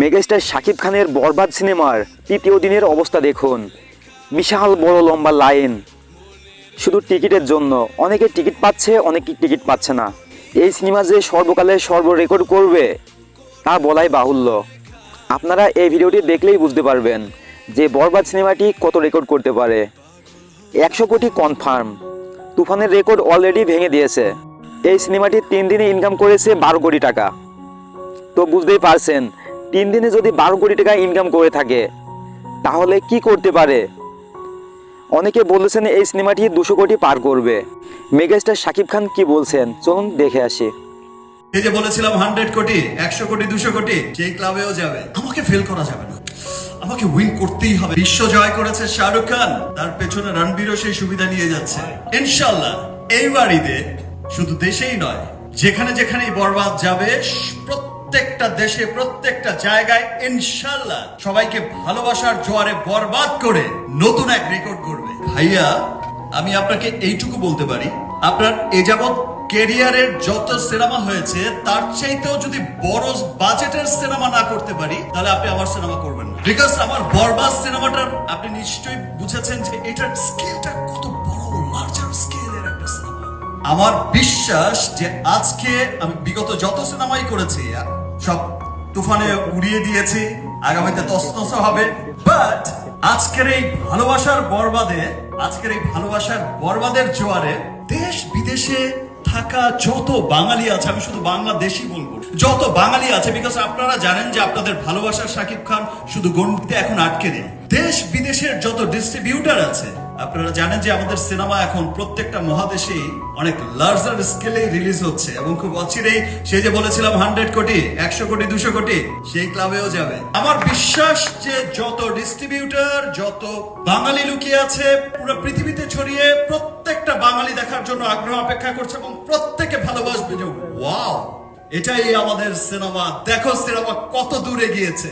Megastar Shakib খানের বরবাদ সিনেমার তৃতীয় দিনের অবস্থা দেখুন। বিশাল বড় লম্বা লাইন শুধু টিকিটের জন্য। অনেকে টিকিট পাচ্ছে, অনেকে টিকিট পাচ্ছে না। এই সিনেমা যে সর্বকালের রেকর্ড করবে তা বলাই বাহুল্য। আপনারা এই ভিডিওটি দেখলেই বুঝতে পারবেন যে বরবাদ সিনেমাটি কত রেকর্ড করতে পারে। 100 কোটি কনফার্ম। তুফানের রেকর্ড অলরেডি ভেঙে দিয়েছে। এই সিনেমাটি 3 দিনে ইনকাম করেছে 12 কোটি টাকা। তো বুঝতেই পারছেন 3 দিনে যদি 12 কোটি টাকা ইনকাম করে থাকে তাহলে কি করতে পারে। অনেকে বলেছেন এই সিনেমাটি 200 কোটি পার করবে। মেগাস্টার শাকিব খান কি বলছেন চলুন দেখে আসি। এই যে বলেছিলাম 100 কোটি, 100 কোটি, 200 কোটি, সেই ক্লাবেও যাবে। আমাকে ফেল করা যাবে না, আমাকে উইন করতেই হবে। বিশ্ব জয় করেছে শাহরুখ খান, তার পেছনে রণবীরও সেই সুবিধা নিয়ে যাচ্ছে। ইনশাআল্লাহ এই বাড়িতে শুধু দেশেই নয়, যেখানে যেখানেই বরবাদ যাবে, প্রত্যেকটা দেশে প্রত্যেকটা জায়গায় ইনশাআল্লাহ সবাইকে ভালোবাসার জোয়ারে বরবাদ করে নতুন এক রেকর্ড করবে। ভাইয়া, আমি আপনাকে এইটুকু বলতে পারি, আপনার এ যাবৎ ক্যারিয়ারের যত সিনেমা হয়েছে তার চাইতেও যদি বড় বাজেটের সিনেমা না করতে পারি তাহলে আপনি আমার সিনেমা করবেন না। বিকজ আমার বরবাদ সিনেমাটার আপনি নিশ্চয়ই বুঝেছেন যে এটার স্কেলটা কত বড়, লার্জার স্কেলের একটা সিনেমা। আমার বিশ্বাস যে আজকে আমি বিগত যত সিনেমাই করেছি সব তুফানে উড়িয়ে দিয়েছি, আগামীতে তছনছ হবে। বাট আজকের এই ভালোবাসার বরবাদের জোয়ারে দেশ বিদেশে থাকা যত বাঙালি আছে, আমি শুধু বাংলাদেশি বলবো, যত বাঙালি আছে, বিকজ আপনারা জানেন যে আপনাদের ভালোবাসার শাকিব খান শুধু গণিতে এখন আটকে নেই। দেশ বিদেশের যত ডিস্ট্রিবিউটার আছে, আপনারা জানেন যে আমাদের সিনেমা এখন প্রত্যেকটা মহাদেশেই অনেক লার্জার স্কেলে রিলিজ হচ্ছে এবং খুব অচিরেই সে যে বলেছিলাম 100 কোটি, 100 কোটি, 200 কোটি, সেই ক্লাবেও যাবে। আমার বিশ্বাস যে যত ডিস্ট্রিবিউটার, যত বাঙালি লুকিয়ে আছে পুরো পৃথিবীতে ছড়িয়ে, প্রত্যেকটা বাঙালি দেখার জন্য আগ্রহ অপেক্ষা করছে এবং প্রত্যেকে ভালোবাসবে যে ওয়াও, এটাই আমাদের সিনেমা, দেখো সিনেমা কত দূরে গিয়েছে।